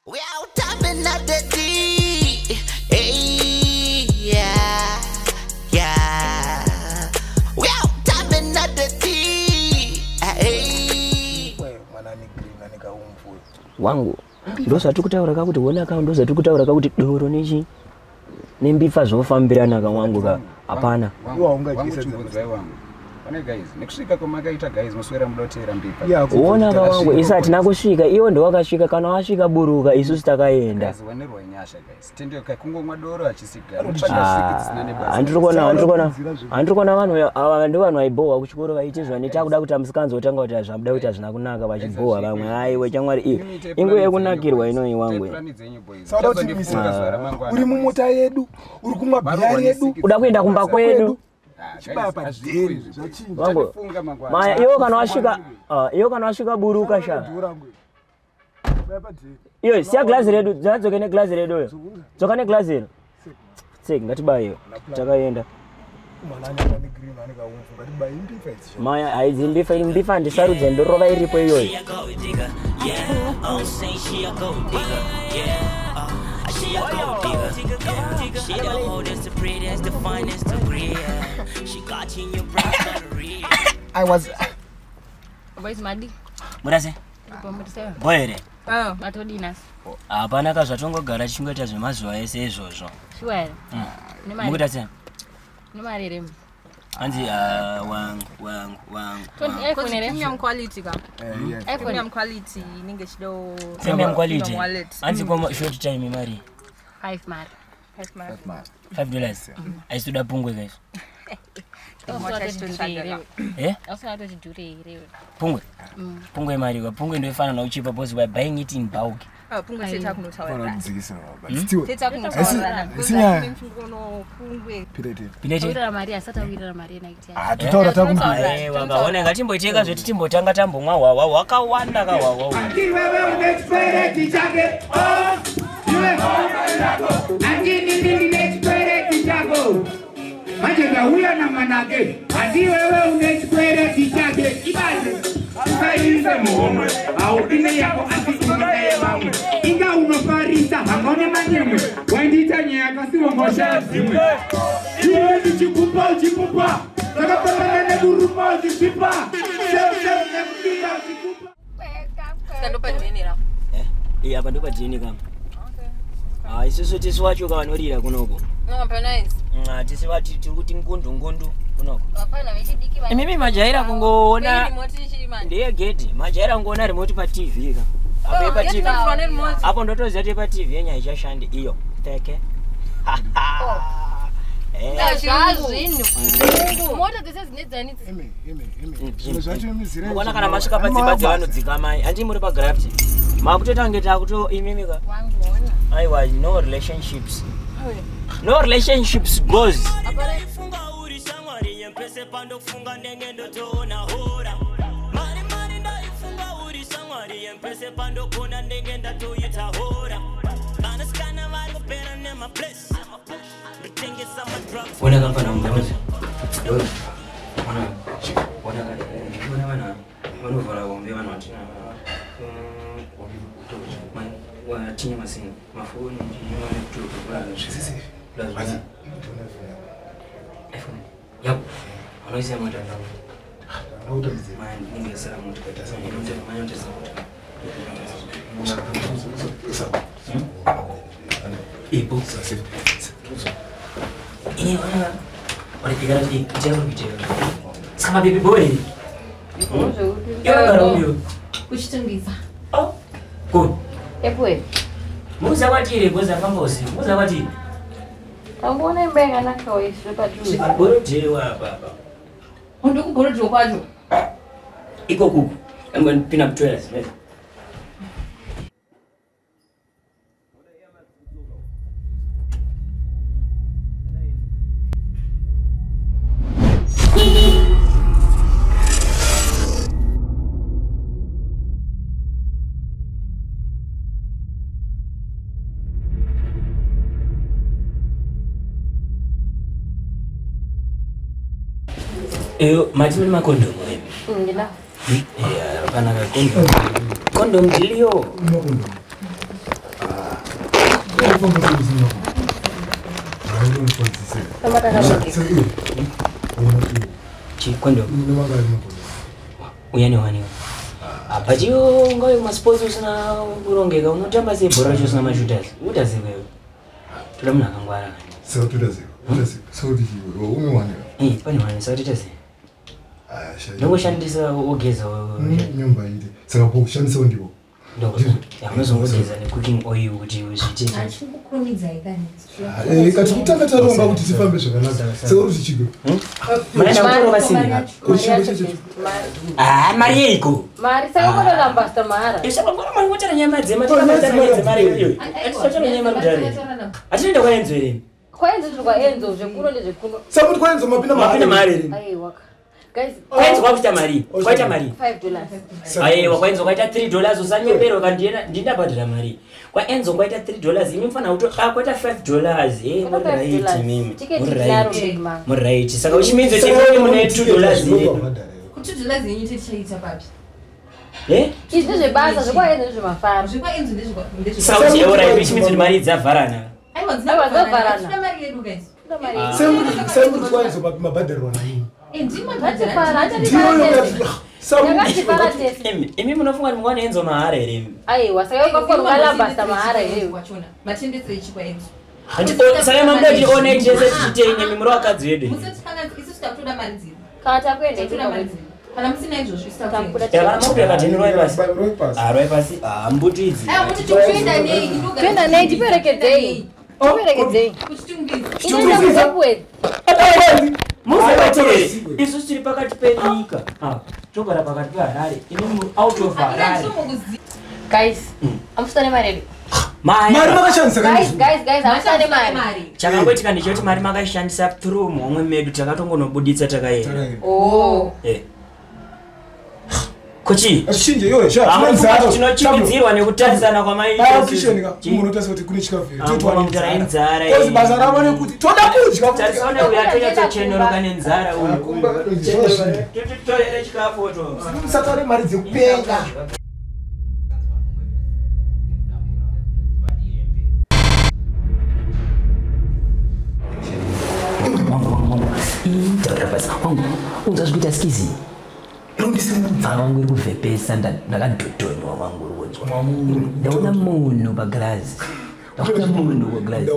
We out tapping at the D. Hey, yeah, yeah. We out tapping at the D. Hey. Wangu ndosa tukutaura kakuti wona ka ndosa tukutaura kakuti doro nichi nembifa zvofambirana kawangu ka hapana iwa ungajisa wangu. Pane guys, nekusvika kwamakaita guys muswera mudotera mbipa. Uona kawangu isati nakusvika iwo ndo wakasvika kana wasvika buruka isusu takaenda. Guys wanerwa nyasha guys. Tende kungomwa doro achisigara. Andikona vanhu ava ndo vanhu vaibhowa kuchikoro vaitizwa netakuda kuti musikanzo utanga kuti zvamuda kuti zvina kunaka vachibhowa vamwe aiwe chamwari iyo ingo yekunakirwa inoi wangu. Uri mumota yedu, uri kumwa bhira yedu, uda kuenda kumba kwedu. Wangu maya iyo kana wasvika buruka sha iyo siya glass redu dzadzoke ne glass redu yo dzoka ne glass redu tsek ngatibayo takaenda maya aizimbifa imbifa ndisarudza ndorova iripo iyoyo She the oldest, the prettiest, the finest, the real. She got you in your brain. I was. Where's Madi? Murase? Boyere. Oh, matodinas. Hapana kazvatongogara chingota zvemazuva ese izvozvo. Sure. Mukuita sei? Nomarere. Anzi wangu. Premium quality ka. Premium quality ninge chido. Premium quality. Anzi koma short time mari. 5 mar. $5. I stood up Pfumbu guys. Also I don't do it. Pfumbu. Pfumbu mari kwa Pfumbu ndio ifana na uchipa boss by buying it in bulk. Pfumbu seta kunotaura. But still. Seta kunotaura. Pilete. Wira Maria sata wira Maria naiti. Tutaura takumbi. Wakaona ngatimboiteka zvoti timbotanga tambomwa wawa wakawanda ka wawa. Wewe unexpire kichake. Angini unexpire kichako. Majenga huya na manake. Andi wewe unexpire kichake. Ibaze. Usaize muomwe. Au dine yako antikumitaye mamwe. Inga unofarisa hangone manyemwe. Waindita nyaka si wangosha zimwe. Iwe ni chikupa. Takapana nene gurupa zikipa. Sew nekukia zikupa. Kandopa jeni ra. Apa ndopa jeni kama. Isusu tiswacho kanorira kunoko. No, nice. Tisivati tiri kuti ngundu kunoko. Hapana vechidiki vana. Mimi majaira kungoona. Ndiye gate. Majaira kungoona remote pa TV ka. Apa pa TV. Apo ndotoziya kuti pa TV yenya ichashandi iyo. Teke. Mota dzese dzinedza nitsi. Mwana kana masvika padzimba dzavanodzika mai. Andi muri pa graft. Makutotange takuto imimika. Wanguona. Aiwa no relationships. No relationships goes. Wana kampana mmoja. Wana vara ngombe wana watina. Watinya masini. Mafuni nyuma ni kutoka kwa sisi. Lazima. Yap. Anaisema mtandao. Ningesema mtu katasema ndio ipo sasa. Ini wanapiga rafiki kijana mpitia. Sama baby boy. Yo. Kuchitungiza. Oh. Ko. Epwe. Muza watire goza kambosi. Muza watire. Tambone mbenga nako isu padru. Borojewa baba. Ndo kuborojewa kwajo. Iko kuku. Ngani pina mtwela. Majini makondo mwe. Ngila. Pana kondom. Kondom dilio. Chikondo. Uyani wani. But you ngoyo masports usina urongeka unotamba sei bhora usina mashooters. Utaziwe. Tulamuna kangwara. So tutaziwe. So ndiwe umewani. Pani wani so tutaziwe. Ndoshandisa ogeza nyumba ide. Saka kushandisa ndiwo. Ndoko. Yaunozongogeza ne cooking oil kuti uzvichiti. Achikukurumidza ikani. Kati kutanga taronga kuti tifambe zvakanaka. Saka uri chigo. Mwana vasindika. Mari yeiko. Mari saka kona lambasta mara. Isabangora mari wotara nyama dzema takamatara mari iyo. Atitotara nyama mudhari. Atinoenda kwa Enzo ere. Kwa Enzo kwa Enzo zvekuno nezvekuno. Saka kuti kwa Enzo mapinda mari ere. Aiwa. Guys, kwaenzo kwakuita mari. Kwaita mari. $5. Aiwa kwaenzo kwaita $3 usanyepero kandiena ndinabhadhara mari. Kwa Enzo kwaita $3 ini mfana uto kwaita $5. Muri right mimi. Muri right. Saka uchiminzo chekoni mune $2. Kuti $2 yenyu tichaita papi? Izvi zvebasa zvekwa Enzo zvemafara. Zvekwa Enzo ndezvekwa. Saka uchiora ichiminzo mari dzavharana. Aiwa dzavharana. Tuna mari yedu guys. Sempre kwa Enzo mabhadharo naini. Imi munofunga kuti mwana Enzo mahara ere? Aiwa, saka ukafunga lambasta mahara ere. Matendetse echikwa Enzo. Saka mamudoti one chese tichitenye mimuro wakadzi wedu. Musatipanga isu takutoda mari dziri. Kana takuenda Takutoda mari dziri. Kana musina izvozvo takuda. Kana mabuya katini roi pasi. Roi pasi. Mbuti idzi. Muti tokuenda nei? Toenda nei tiperekedzei. Tiperekedzei. Kuti tiungidze. Inoenda kuzapwedza. Musabatire. Isu tiri pakati penyika. Togara pakati peHarare. Imi out of Harare. Guys, amustane mari. Mari makashandisa Guys, amustane mari. Chakangoitika ndechoti mari makashandisa through momwe medu takatongonobuditsa takaenda. Oh. Kochi. Achinje yoyo tinochimidzirwa nekutarisana kwamaita. Unotarisa kuti kune chikafu. Totwa inzara. Kozi basa ravo nekuti toda kudya. Tarisana uya tonyatsocheneruka nenzara uyu. Torere chikafu to. Musatore mari dzekupenga. Unzazvikuita skizi. Vangu iri kuvhepesa ndakadhotonywa wangu uri kunzwa. Ndaona munhu pagirazi. Ndaona munhu pagirazi.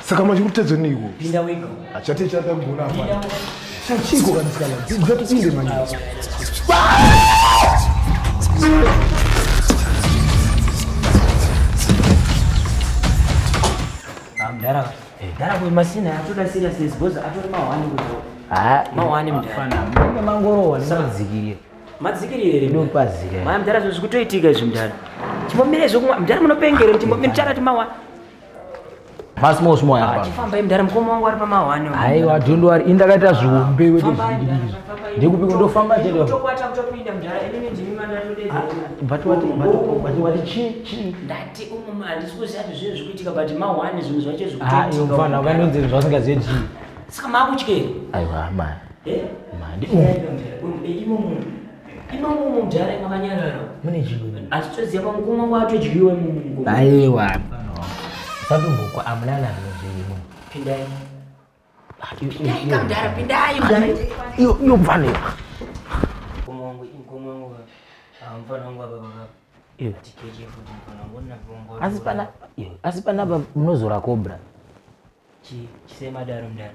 Saka machikutedza neiko. Pinda wega. Achate chatambona apa. Chiko kanisikana. Ndikutinde manje. Amdara. Dara kwa masina atoda seriousness boza atori mawani kuzo. Mawani mdara. Mwana mangoro wanadzikirie. Madzikirire ndo pazike. Mdara zvikutoitika izvi mdara. Chimombere zvokumwa mdara munopengere kuti mdara timawa. Masmo small yapa. Chifamba mdara mkomo wangu ari pamawani. Aiwa don't worry indakaita zviumbe wetu zvigiriri. Ndikupika ndofamba chete. Tokwata kutopinda mdara inini ndimima ndadodedza. But what chi ndati umwe handisikuziva kuti zvinhu zvikuitika but mawani zvinhu zvacho zvikuitika. Iyo mfana ukanonzi zvasingazivi chi. Saka makutyere. Aiwa ma. Mandi. Imomo mdara makanyarara. Mune chigwe. Asitoziva pamukumwa watodyiwe mungu. Aiwa. Sadumbukwa amulala nezvimo. Pindai. Pindai mdara, pindai mdara. Iyo mfana. Kumongo mfana wangu baba. Iyo tikeje futhi mfana ngona bongo. Asipana baba mnozora cobra. Chisema daro mdara.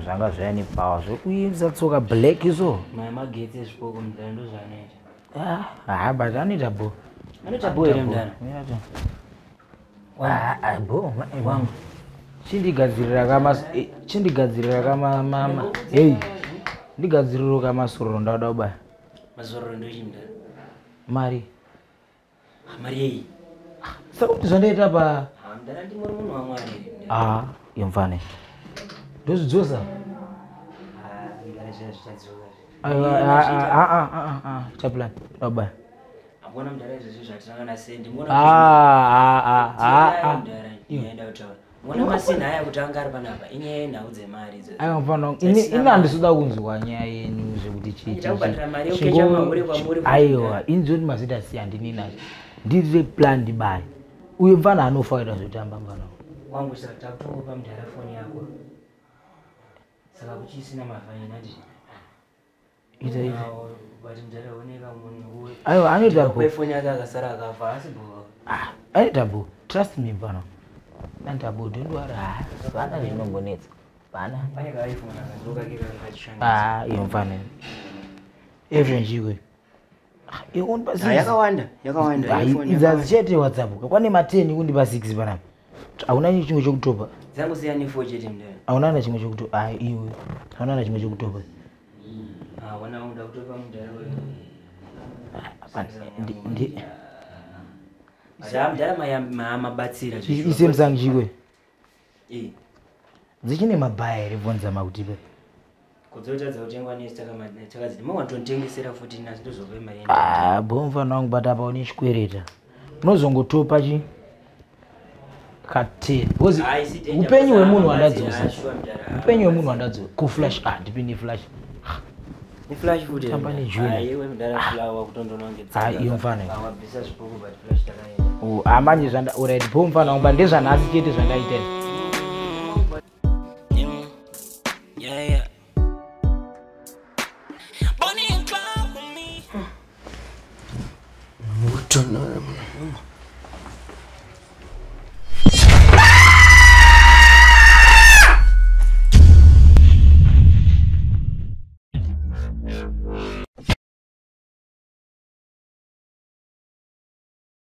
Zvanga zvayani pawa zvokuisa tsoka black izo. Magetsi ezvipoko mdara ndo zvanoita. But anoita bo. Anoita bo ere mdara. Bo wangu. Chindigadzirira kama mama. Hey. Ndigadziriro kama sororo ndauda kuba. Mazororo ndo chimdara. Mari. Mari yei. Saka kuti zvandaita pa. Mdara ndimuri munhu waMwari. Yomfane. Ndozvidzosa. Ngara zvichadzoka. Chaplan. Baba. Akuna mdara izvo zvatisangana sendi. Iyo. Enda utaura. Mwana masina haya kutanga ari panapa inye naudze mari idzo. Ayo mfano ini andisuda kunzwa nyaya yenyu zvekuti chichi. Chakubatira mari ukecha mahure kwamuri. Aiwa inzoni mazita siyandini nazo. Ndize plan ndibai. Uye mfana anofaira zvotamba mfana. Wangu saka takutopa mudharafoni yako. Saka kuchisina mafaina ndi. Ita. Bati mudharaoneka munhu. Aiwa anoita bo. Kwefoni yake akasara akafa asi bo. Anoita bo. Trust me mfana. Nanta bo don't worry. Bana zvinongonetsa. Bana. Pane ka iPhone akazoka kika kachishanda. Iyo mfana. Even jiwe. Iwon basi. Yakawanda iPhone. Izazi chete WhatsApp. Kwane ma 10 kundipa 6 panapa. Hauna chimwe chokutopa. Zangu siya ni 4 chete mndani. Hauna na chimwe chokutopa. Iwe. Hauna na chimwe chokutopa. Wana unda kutopa mudhara wewe. Ndi. Mudhara mabatsira chicho. Isemsang jiwe. Dzichine mabhaya rivonza makutipa. Kudzotadza kutengwa nesitaka takadziti mwangotengesera futi nazo ndozove mari. Bomva nangu bata paone chikwereta. Unozongotopa chi kate. Wozi upenyu wemunhu wandadzosa. Upenyu wemunhu wandadzosa. Ku flash ndipini flash. Ni flash futi. Tambani juni. Iwe mudhara flower kutondonongedza. Iyo mfana. Awabvisa zvipuku but flash takaenda. Amanje zvanda already bomva nangu ndezvanasi chete zvandaita. Yeah. Mutono